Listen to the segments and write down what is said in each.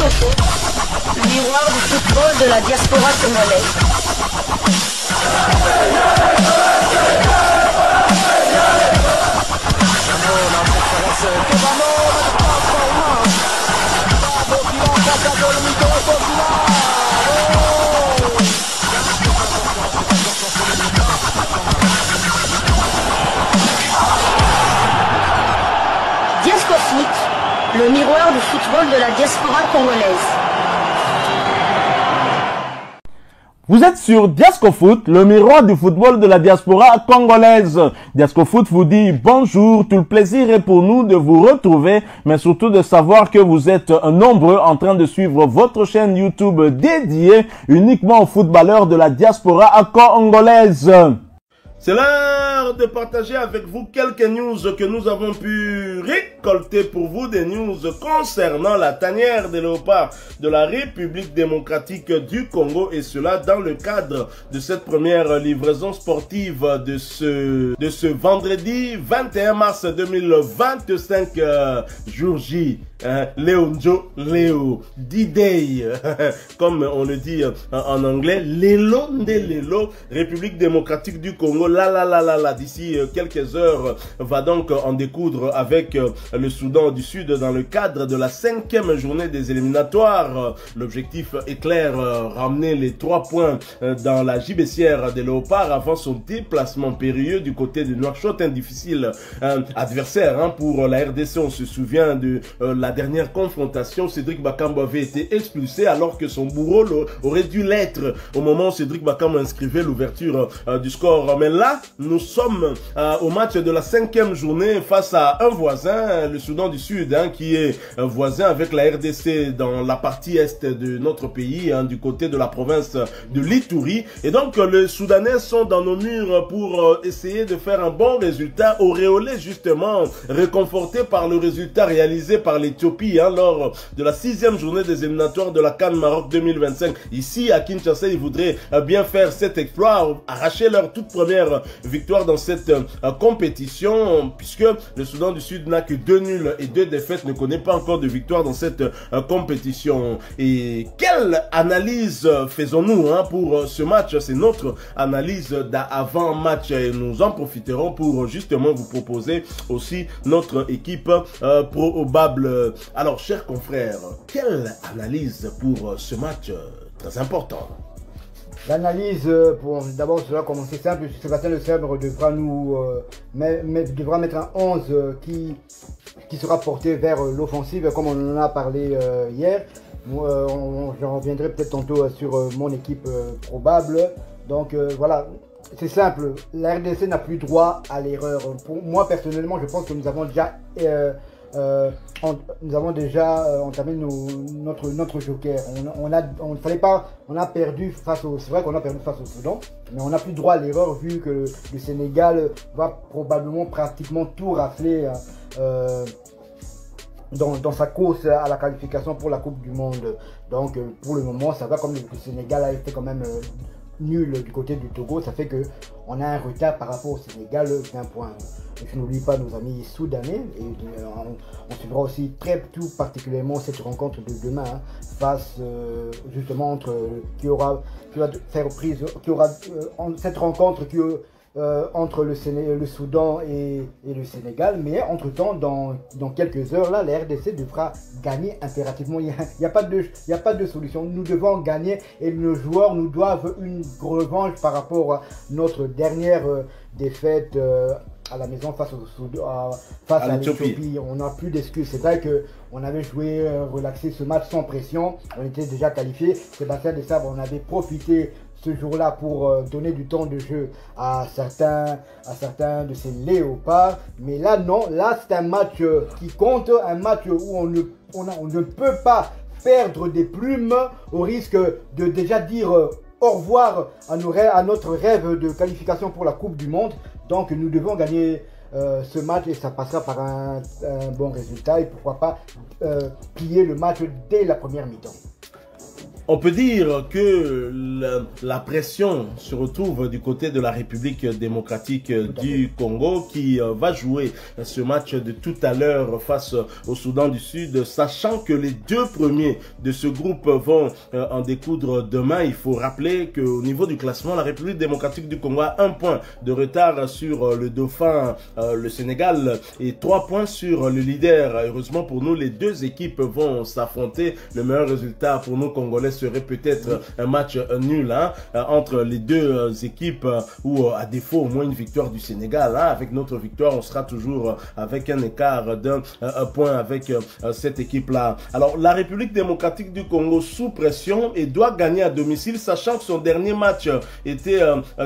Diasco Foot, le miroir du football de la diaspora congolaise. Diasco Foot, le miroir du football de la diaspora congolaise. Vous êtes sur Diasco Foot, le miroir du football de la diaspora congolaise. Diasco Foot vous dit bonjour, tout le plaisir est pour nous de vous retrouver, mais surtout de savoir que vous êtes nombreux en train de suivre votre chaîne YouTube dédiée uniquement aux footballeurs de la diaspora congolaise. C'est l'heure de partager avec vous quelques news que nous avons pu récolter pour vous, des news concernant la tanière des léopards de la République démocratique du Congo, et cela dans le cadre de cette première livraison sportive de ce vendredi 21 mars 2025, jour J. Léo D-Day, comme on le dit en anglais, Lelo Ndelelo, République démocratique du Congo, d'ici quelques heures, va donc en découdre avec le Soudan du Sud dans le cadre de la 5e journée des éliminatoires. L'objectif est clair, ramener les 3 points dans la gibecière des léopards avant son déplacement périlleux du côté de Nouakchott, un difficile adversaire pour la RDC. On se souvient de la dernière confrontation. Cédric Bakambu avait été expulsé alors que son bourreau aurait dû l'être au moment où Cédric Bakambu inscrivait l'ouverture du score. Mais là, nous sommes au match de la 5e journée face à un voisin, le Soudan du Sud, qui est voisin avec la RDC dans la partie est de notre pays, du côté de la province de l'Ituri. Et donc, les Soudanais sont dans nos murs pour essayer de faire un bon résultat, auréolé justement, réconforté par le résultat réalisé par l'Éthiopie lors de la 6e journée des éliminatoires de la CAN Maroc 2025. Ici, à Kinshasa, ils voudraient bien faire cet exploit, arracher leur toute première victoire dans cette compétition, puisque le Soudan du Sud n'a que 2 nuls et 2 défaites, ne connaît pas encore de victoire dans cette compétition. Et quelle analyse faisons-nous pour ce match? C'est notre analyse d'avant-match et nous en profiterons pour justement vous proposer aussi notre équipe probable. Alors, chers confrères, quelle analyse pour ce match très important? L'analyse, d'abord, cela commencer simple. Sébastien Le Sèbre devra mettre un 11 qui sera porté vers l'offensive, comme on en a parlé hier. Je reviendrai peut-être tantôt sur mon équipe probable. Donc voilà, c'est simple. La RDC n'a plus droit à l'erreur. Pour moi, personnellement, je pense que nous avons déjà entamé notre joker. On a perdu face au, c'est vrai qu'on a perdu face au Soudan, mais on n'a plus droit à l'erreur vu que le Sénégal va probablement pratiquement tout rafler dans sa course à la qualification pour la Coupe du Monde. Donc pour le moment, ça va, comme le Sénégal a été quand même nul du côté du Togo, ça fait que on a un retard par rapport au Sénégal d'un point. Je n'oublie pas nos amis soudanais et on suivra aussi très tout particulièrement cette rencontre de demain face justement cette rencontre entre le Soudan et le Sénégal. Mais entre temps, dans quelques heures là, la RDC devra gagner impérativement. Il n'y a pas de solution. Nous devons gagner et nos joueurs nous doivent une revanche par rapport à notre dernière défaite à la maison face à l'Éthiopie. On n'a plus d'excuses. C'est vrai qu'on avait joué relaxé ce match sans pression. On était déjà qualifié. Sébastien Le Sèbre, on avait profité ce jour-là pour donner du temps de jeu à certains de ces léopards. Mais là, non. Là, c'est un match qui compte. Un match où on ne peut pas perdre des plumes au risque de déjà dire au revoir à notre rêve de qualification pour la Coupe du Monde. Donc nous devons gagner ce match et ça passera par un bon résultat et pourquoi pas piller le match dès la première mi-temps. On peut dire que la pression se retrouve du côté de la République démocratique du Congo qui va jouer ce match de tout à l'heure face au Soudan du Sud, sachant que les deux premiers de ce groupe vont en découdre demain. Il faut rappeler qu'au niveau du classement, la République démocratique du Congo a 1 point de retard sur le dauphin, le Sénégal, et 3 points sur le leader. Heureusement pour nous, les deux équipes vont s'affronter. Le meilleur résultat pour nous Congolais serait peut-être un match nul entre les deux équipes, ou à défaut au moins une victoire du Sénégal. Avec notre victoire, on sera toujours avec un écart d'un point avec cette équipe-là. Alors la République démocratique du Congo sous pression et doit gagner à domicile, sachant que son dernier match était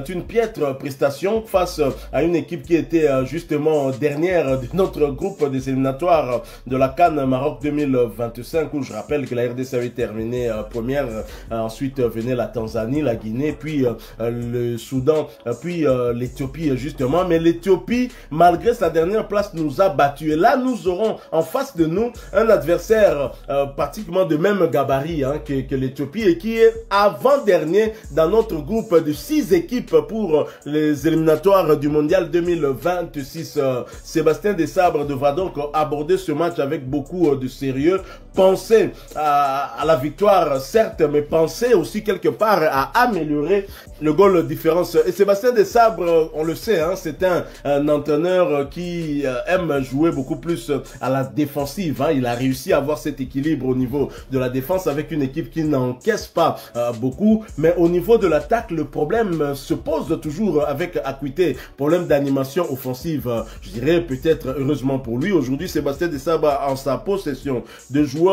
une piètre prestation face à une équipe qui était justement dernière de notre groupe des éliminatoires de la CAN Maroc 2025, où je rappelle que la RDC avait terminé première, ensuite venait la Tanzanie, la Guinée, puis le Soudan, puis l'Éthiopie justement. Mais l'Éthiopie, malgré sa dernière place, nous a battus. Et là, nous aurons en face de nous un adversaire pratiquement de même gabarit que l'Éthiopie, et qui est avant-dernier dans notre groupe de 6 équipes pour les éliminatoires du Mondial 2026. Sébastien Desabre devra donc aborder ce match avec beaucoup de sérieux. Penser à la victoire, certes, mais penser aussi quelque part à améliorer le goal différence. Et Sébastien Desabre, on le sait, c'est un entraîneur qui aime jouer beaucoup plus à la défensive. Il a réussi à avoir cet équilibre au niveau de la défense avec une équipe qui n'encaisse pas beaucoup. Mais au niveau de l'attaque, le problème se pose toujours avec acuité. Problème d'animation offensive. Je dirais peut-être, heureusement pour lui, aujourd'hui, Sébastien Desabre a en sa possession de joueurs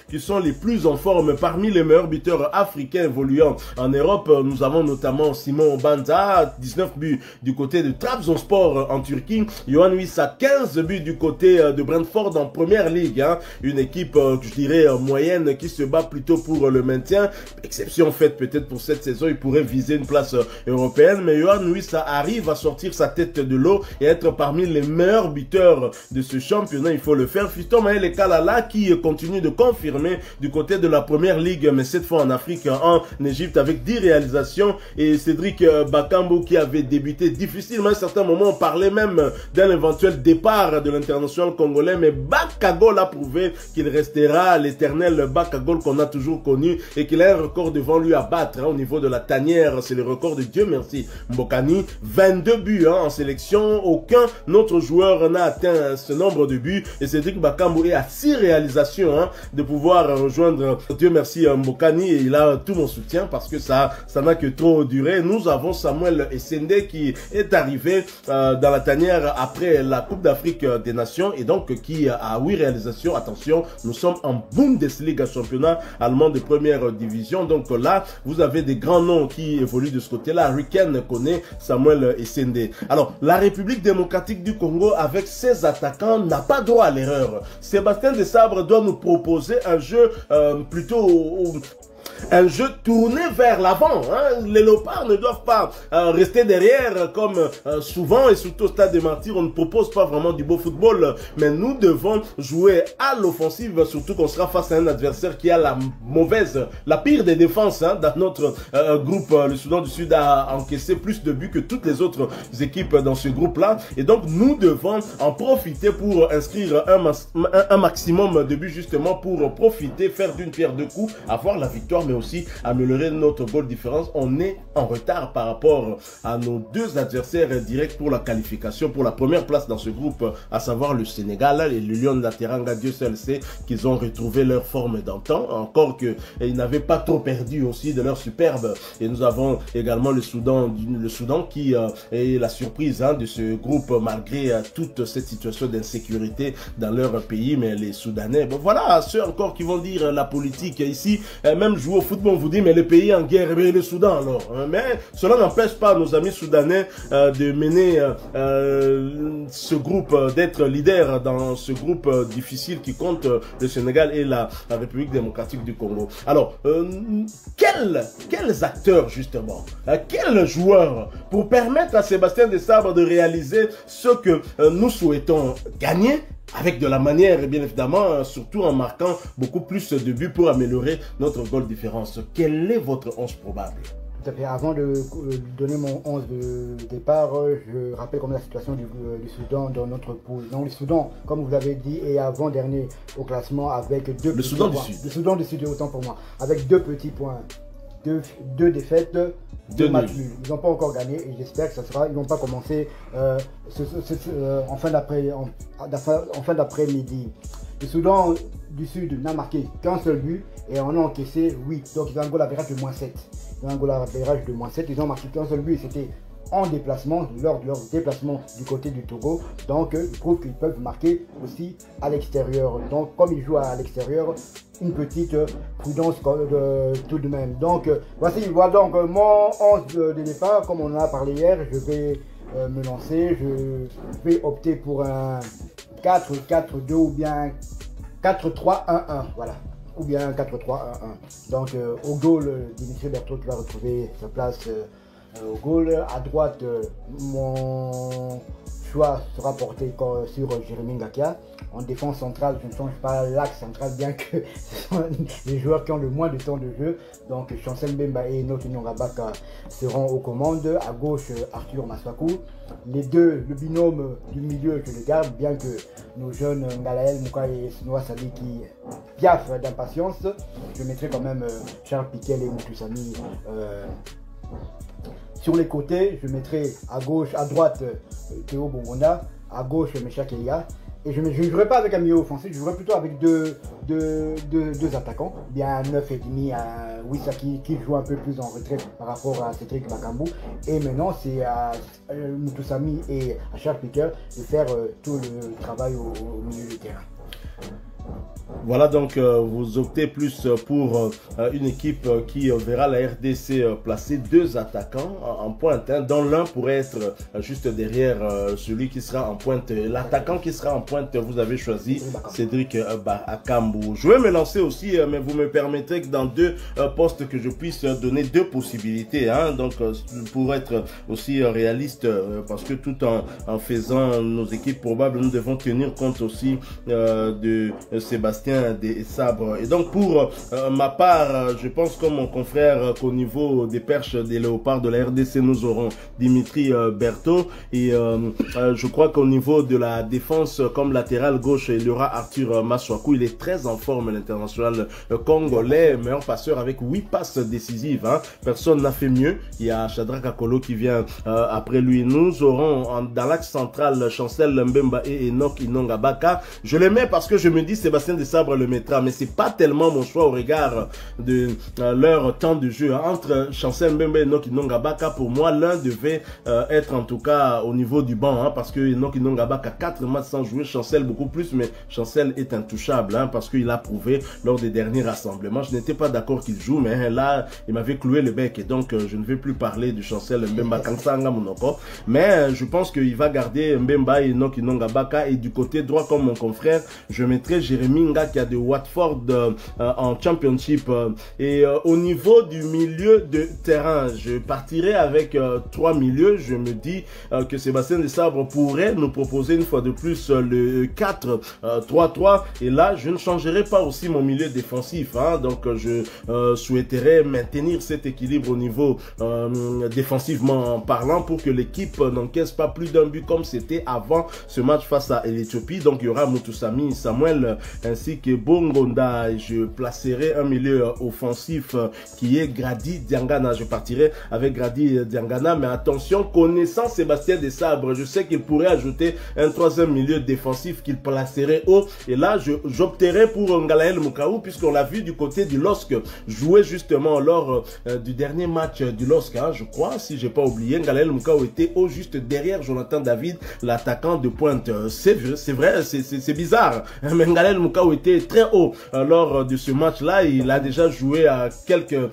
qui sont les plus en forme parmi les meilleurs buteurs africains évoluant en Europe. Nous avons notamment Simon Banza, 19 buts du côté de Trabzonspor en Turquie. Yohan Wissa, 15 buts du côté de Brentford en première ligue. Une équipe, je dirais, moyenne qui se bat plutôt pour le maintien. Exception faite peut-être pour cette saison, il pourrait viser une place européenne. Mais Yohan Wissa arrive à sortir sa tête de l'eau et être parmi les meilleurs buteurs de ce championnat. Il faut le faire. Fiston Maël Kalala qui continue de confirmer du côté de la première ligue, mais cette fois en Afrique, en Égypte, avec 10 réalisations. Et Cédric Bakambu qui avait débuté difficilement à un certain moment. On parlait même d'un éventuel départ de l'international congolais, mais Bakagol a prouvé qu'il restera l'éternel Bakagol qu'on a toujours connu et qu'il a un record devant lui à battre au niveau de la tanière. C'est le record de Dieu merci Mbokani, 22 buts en sélection. Aucun autre joueur n'a atteint ce nombre de buts, et Cédric Bakambu est à 6 réalisations de pouvoir rejoindre Dieu merci Mbokani, et il a tout mon soutien parce que ça n'a que trop duré. Nous avons Samuel Essende qui est arrivé dans la tanière après la Coupe d'Afrique des Nations, et donc qui a 8 réalisations. Attention, nous sommes en Bundesliga, championnat allemand de première division. Donc là, vous avez des grands noms qui évoluent de ce côté-là. Riken connaît Samuel Essende. Alors, la République démocratique du Congo, avec ses attaquants, n'a pas droit à l'erreur. Sébastien Desabre doit nous proposer un jeu plutôt un jeu tourné vers l'avant. Les Léopards ne doivent pas rester derrière comme souvent, et surtout au Stade des Martyrs, on ne propose pas vraiment du beau football, mais nous devons jouer à l'offensive, surtout qu'on sera face à un adversaire qui a la pire des défenses dans notre groupe. Le Soudan du Sud a encaissé plus de buts que toutes les autres équipes dans ce groupe-là, et donc nous devons en profiter pour inscrire un maximum de buts, justement pour profiter, faire d'une pierre deux coups, avoir la victoire, mais aussi améliorer notre goal différence. On est en retard par rapport à nos deux adversaires directs pour la qualification, pour la première place dans ce groupe, à savoir le Sénégal et le Lion de la Teranga. Dieu seul sait qu'ils ont retrouvé leur forme d'antan, encore qu'ils n'avaient pas trop perdu aussi de leur superbe. Et nous avons également le Soudan qui est la surprise de ce groupe, malgré toute cette situation d'insécurité dans leur pays. Mais les Soudanais, bon voilà, ceux encore qui vont dire la politique ici, même jouer au football, on vous dit mais le pays en guerre, mais le Soudan alors. Mais cela n'empêche pas nos amis soudanais de mener ce groupe, d'être leader dans ce groupe difficile qui compte le Sénégal et la République démocratique du Congo. Alors, quels acteurs justement, quels joueurs pour permettre à Sébastien Desabre de réaliser ce que nous souhaitons gagner avec de la manière, et bien évidemment, surtout en marquant beaucoup plus de buts pour améliorer notre goal différence. Quel est votre 11 probable? Tout à fait. Avant de donner mon 11 de départ, je rappelle comme la situation du Soudan dans notre poule. Donc le Soudan, comme vous l'avez dit, est avant-dernier au classement avec 2 petits Soudan points. du Sud. Le Soudan du Sud, autant pour moi. Avec 2 petits points. Deux défaites, 2 matchs nuls. Ils n'ont pas encore gagné et j'espère que ça sera. Ils n'ont pas commencé en fin d'après-midi. Le Soudan du Sud n'a marqué qu'un seul but et en a encaissé 8. Donc ils ont un goal average de -7. Ils ont un goal average de -7. Ils ont marqué qu'un seul but et c'était en déplacement, lors de leur déplacement du côté du Togo. Donc ils prouvent qu'ils peuvent marquer aussi à l'extérieur. Donc comme ils jouent à l'extérieur, une petite prudence tout de même. Donc voici, voilà donc mon 11 de départ. Comme on en a parlé hier, je vais me lancer. Je vais opter pour un 4-4-2 ou bien 4-3-1-1. Voilà. Ou bien 4-3-1-1. Donc au goal, Dimitri Berthaud qui va retrouver sa place au goal. À droite, mon choix sera porté sur Jérémy Ngakia. En défense centrale, je ne change pas l'axe central, bien que ce sont les joueurs qui ont le moins de temps de jeu. Donc Chancel Mbemba et Enoch Inongabaka seront aux commandes. À gauche, Arthur Maswaku. Les deux, le binôme du milieu, je les garde, bien que nos jeunes Ngalael Mouka et Sinoa Sadiki piaffent d'impatience. Je mettrai quand même Charles Piquel et Moutoussami sur les côtés. Je mettrai à gauche, à droite Théo Bongonda, à gauche Mecha Kelia. Et je ne jouerai pas avec un milieu offensif, je jouerai plutôt avec deux attaquants. Bien un 9,5, un Wisaki qui joue un peu plus en retrait par rapport à Cédric Bakambu. Et maintenant, c'est à Moutoussami et à Charles Piquer de faire tout le travail au milieu du terrain. Voilà, donc vous optez plus pour une équipe qui verra la RDC placer 2 attaquants en pointe, hein, dont l'un pourrait être juste derrière celui qui sera en pointe. L'attaquant qui sera en pointe, vous avez choisi Cédric Bakambu. Je vais me lancer aussi, mais vous me permettrez que dans 2 postes que je puisse donner 2 possibilités, hein, donc pour être aussi réaliste, parce que tout en faisant nos équipes probables, nous devons tenir compte aussi de Sébastien des Sabres. Et donc pour ma part, je pense comme mon confrère qu'au niveau des perches des léopards de la RDC, nous aurons Dimitri Berthaud. Et je crois qu'au niveau de la défense comme latéral gauche, il y aura Arthur Maswaku. Il est très en forme, l'international congolais, meilleur passeur avec 8 passes décisives, hein. Personne n'a fait mieux. Il y a Shadrack Akolo qui vient après lui. Nous aurons dans l'axe central Chancel Mbemba et Enoch Inongabaka. Je les mets parce que je me dis Sébastien des Sabres le mettra, mais c'est pas tellement mon choix au regard de leur temps de jeu. Entre Chancel Mbemba et Enoch Inongabaka, pour moi l'un devait être en tout cas au niveau du banc, hein, parce que Enoch Inongabaka 4 matchs sans jouer, Chancel beaucoup plus, mais Chancel est intouchable, hein, parce qu'il a prouvé lors des derniers rassemblements. Je n'étais pas d'accord qu'il joue, mais là il m'avait cloué le bec et donc je ne vais plus parler de Chancel Mbemba Kansanga Monoko, mais je pense qu'il va garder Mbemba et Enoch Inongabaka. Et du côté droit, comme mon confrère, je mettrai Jérémy Nga qui a de Watford en Championship. Et au niveau du milieu de terrain, je partirai avec 3 milieux. Je me dis que Sébastien des Sabres pourrait nous proposer une fois de plus le 4-3-3. Et là, je ne changerai pas aussi mon milieu défensif, hein. Donc je souhaiterais maintenir cet équilibre au niveau défensivement parlant pour que l'équipe n'encaisse pas plus d'un but comme c'était avant ce match face à l'Éthiopie. Donc il y aura Moutoussami, Samuel ainsi que Bongonda. Et je placerai un milieu offensif qui est Grady Diangana. Je partirai avec Grady Diangana, mais attention, connaissant Sébastien des Sabres, je sais qu'il pourrait ajouter un 3e milieu défensif qu'il placerait haut. Et là, j'opterai pour Ngalael Mukaou, puisqu'on l'a vu du côté du LOSC jouer justement lors du dernier match du LOSC, hein, je crois, si j'ai pas oublié. Ngalael Mukaou était au juste derrière Jonathan David, l'attaquant de pointe. C'est vrai, c'est bizarre, mais Ngalael Mukaou était très haut lors de ce match-là. Il a déjà joué à quelques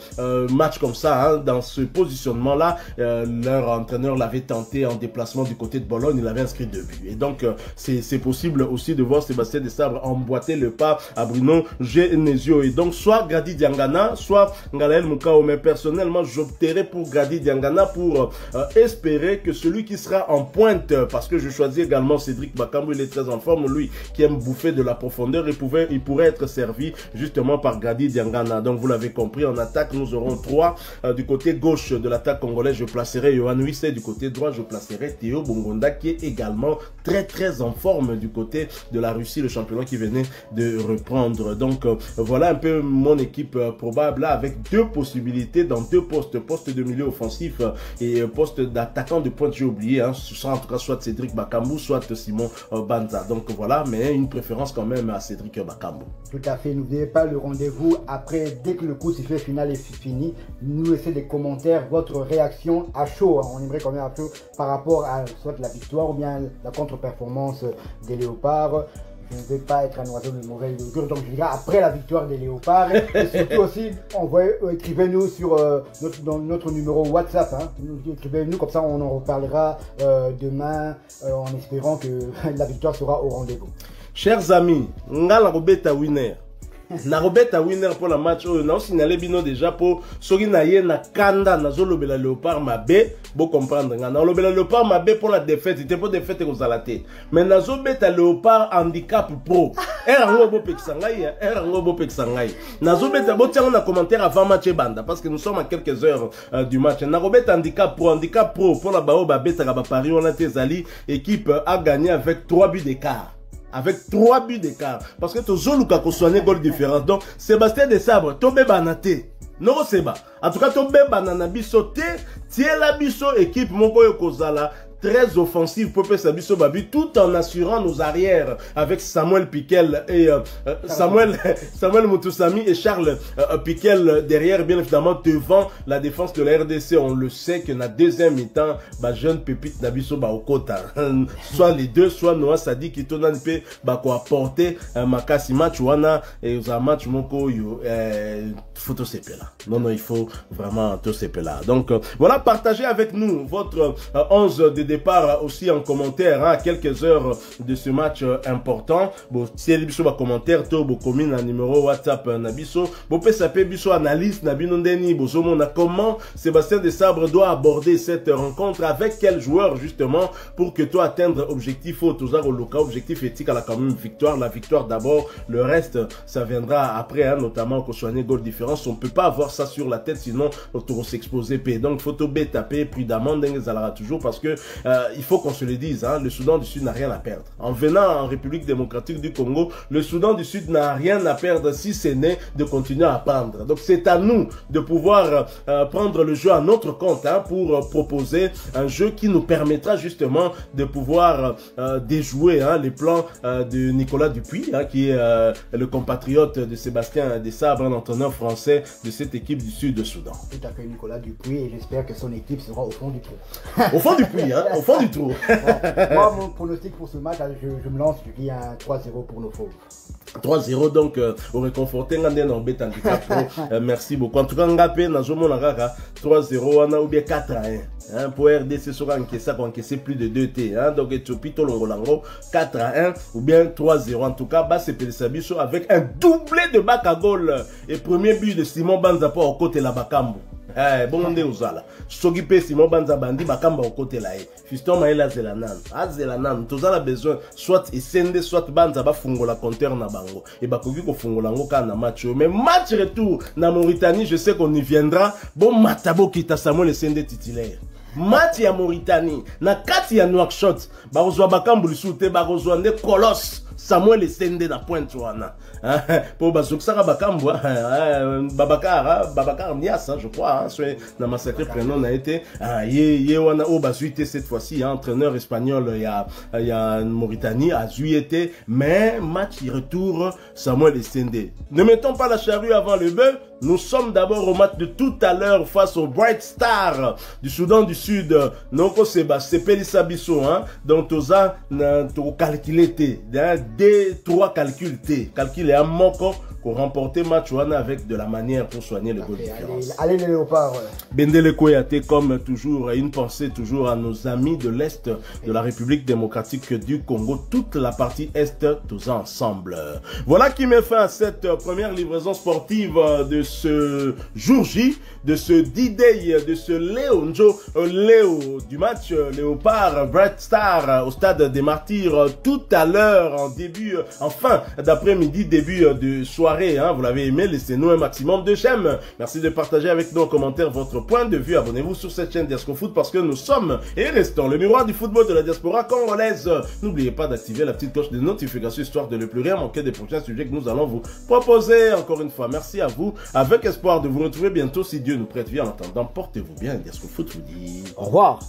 matchs comme ça, hein, dans ce positionnement-là. Leur entraîneur l'avait tenté en déplacement du côté de Bologne, il avait inscrit 2 buts. Et donc, c'est possible aussi de voir Sébastien Desabre emboîter le pas à Bruno Genesio. Et donc, soit Gadi Diangana, soit Ngalael Moukao. Mais personnellement, j'opterai pour Gadi Diangana pour espérer que celui qui sera en pointe, parce que je choisis également Cédric Bakambu, il est très en forme, lui qui aime bouffer de la profondeur, il pourrait être servi justement par Gadi Diangana. Donc, vous l'avez compris, en attaque, nous aurons 3. Du côté gauche de l'attaque congolaise, je placerai Yohan Wisse. Du côté droit, je placerai Théo Bongonda, qui est également très en forme du côté de la Russie, le championnat qui venait de reprendre. Donc, voilà un peu mon équipe probable là, avec 2 possibilités dans 2 postes. Poste de milieu offensif et poste d'attaquant de pointe, j'ai oublié. Hein, ce sera en tout cas soit Cédric Bakambu, soit Simon Banza. Donc, voilà, mais une préférence quand même à Cédric Bakambu. Tout à fait, n'oubliez pas le rendez-vous après, dès que le coup sifflet final est fini, nous laissez des commentaires, votre réaction à chaud, hein. On aimerait quand même à chaud par rapport à soit la victoire ou bien la contre-performance des Léopards. Je ne vais pas être un oiseau de mauvaise augure, donc je dirais après la victoire des Léopards. Et surtout aussi, écrivez-nous sur notre numéro WhatsApp. Hein. Écrivez-nous, comme ça on en reparlera demain en espérant que la victoire sera au rendez-vous. Chers amis, Ngala Robeta Winner. Na Robeta Winner pour la match, on a signalé bino déjà pour Sogi Naye na Kanda, na Zolobela Léopard Mabé, bon comprendre. Na Zolobela Léopard Mabé pour la défaite, c'était pour défaite aux alatés. Mais na Zolobeta Léopard Handicap Pro. Erango bo peksangai, erango bo peksangai. Na Zolobeta, bon tiens on a commentaire avant match banda, parce que nous sommes à quelques heures du match. Na Robeta Handicap Pro pour la Bao Babeta Gaba Paris, on a Tezali, équipe a gagné avec 3 buts d'écart. Avec 3 buts d'écart. Parce que tu as consommé goal différent. Donc, Sébastien Desabre, tu as banate. Non, c'est pas. En tout cas, tu as banana biso. Tu es la biso équipe, mon boy Kozala. Très offensive pour Sabiso Babi, tout en assurant nos arrières avec Samuel Piquel et Samuel Moutoussami et Charles Piquel derrière, bien évidemment devant la défense de la RDC. On le sait que dans la deuxième mi-temps, jeune pépite Nabiso Baokota, soit les deux, soit Noah Sadi qui tourne un peu quoi apporter Makasi match wana et aux match moko yo photo CP là. Non, il faut vraiment tout CP là. Donc voilà, partagez avec nous votre 11 de départ aussi en commentaire, hein, à quelques heures de ce match important. Bon, si vous avez un commentaire, vous commune un numéro WhatsApp Nabiso. Vous pouvez s'appeler Biso analyse Nabinondeni. Comment Sébastien Desabre doit aborder cette rencontre, avec quel joueur justement pour que toi atteindre objectif au local, objectif éthique à la quand même victoire. La victoire d'abord, le reste ça viendra après, hein, notamment qu'on soit goal différence. On peut pas avoir ça sur la tête, sinon on va s'exposer. Donc photo B taper prudemment, toujours parce que il faut qu'on se le dise, hein, le Soudan du Sud n'a rien à perdre. En venant en République démocratique du Congo, le Soudan du Sud n'a rien à perdre si ce n'est de continuer à apprendre. Donc c'est à nous de pouvoir prendre le jeu à notre compte, hein, pour proposer un jeu qui nous permettra justement de pouvoir déjouer, hein, les plans de Nicolas Dupuis, hein, qui est le compatriote de Sébastien Desabre, un entraîneur français de cette équipe du Sud de Soudan. Tout à fait, Nicolas Dupuis, et j'espère que son équipe sera au fond du trou. Au fond du puits, hein, au fond du trou. Moi, mon pronostic pour ce match, je me lance, je dis un 3-0 pour nos fauves. 3-0, donc, au réconforté, merci beaucoup. En tout cas, Ngapé, Nazomo Nagaka, 3-0, on a ou bien 4-1. Hein, pour RDC, sera encaissé plus de 2 T. Hein, donc, Ethiopie, Tolongolango, 4-1 ou bien 3-0. En tout cas, c'est Pélisabiso avec un doublé de bac à goal. Et premier but de Simon Banzapa au côté la Bakambo. Bon on est aux ala. Sogi pe Simon Banza bandi bakamba au côté là. Fiston maïla zelanan. Zelanan. Tous a besoin soit Essende soit Banza ba fungola compteur na bango. Et bakogi ko fungola ngo kana match. Mais match retour na Mauritanie, je sais qu'on y viendra. Bon matabo kita Samuel Essende titulaire. Match ya Mauritanie na kati ya Nouakchott. Ba ozwa bakambu lisute ba ozwa ne colosse. Samuel Essende na pointe wana. Pour Bazoksara Bakambo, Babacar Nias, je crois, hein, dans ma sacré prénom n'a été, Yewana Obazuité cette fois-ci, entraîneur espagnol, il y a Mauritanie, a Zuité, mais match retour Samuel Essende. Ne mettons pas la charrue avant le bœuf. Nous sommes d'abord au match de tout à l'heure face au Bright Star du Soudan du Sud. Donc c'est Pélissa Bisso, hein. Donc Toza n'a calculé D3 calcul T. Calcul et un moko pour remporter match avec de la manière pour soigner le goal différence. Allez les léopards. Bendele Koyate, comme toujours, une pensée toujours à nos amis de l'Est de la République démocratique du Congo, toute la partie Est, tous ensemble. Voilà qui met fin à cette première livraison sportive de ce jour J, de ce D-Day, de ce Léo du match Léopard Bright Star au stade des Martyrs tout à l'heure en fin d'après-midi, début de soirée. Hein, vous l'avez aimé, laissez-nous un maximum de j'aime. Merci de partager avec nous en commentaire votre point de vue. Abonnez-vous sur cette chaîne Diasco Foot parce que nous sommes et restons le miroir du football de la diaspora congolaise. N'oubliez pas d'activer la petite cloche de notification histoire de ne plus rien manquer des prochains sujets que nous allons vous proposer. Encore une fois, merci à vous. Avec espoir de vous retrouver bientôt si Dieu nous prête vie. En attendant, portez-vous bien. Diasco Foot vous dit au revoir.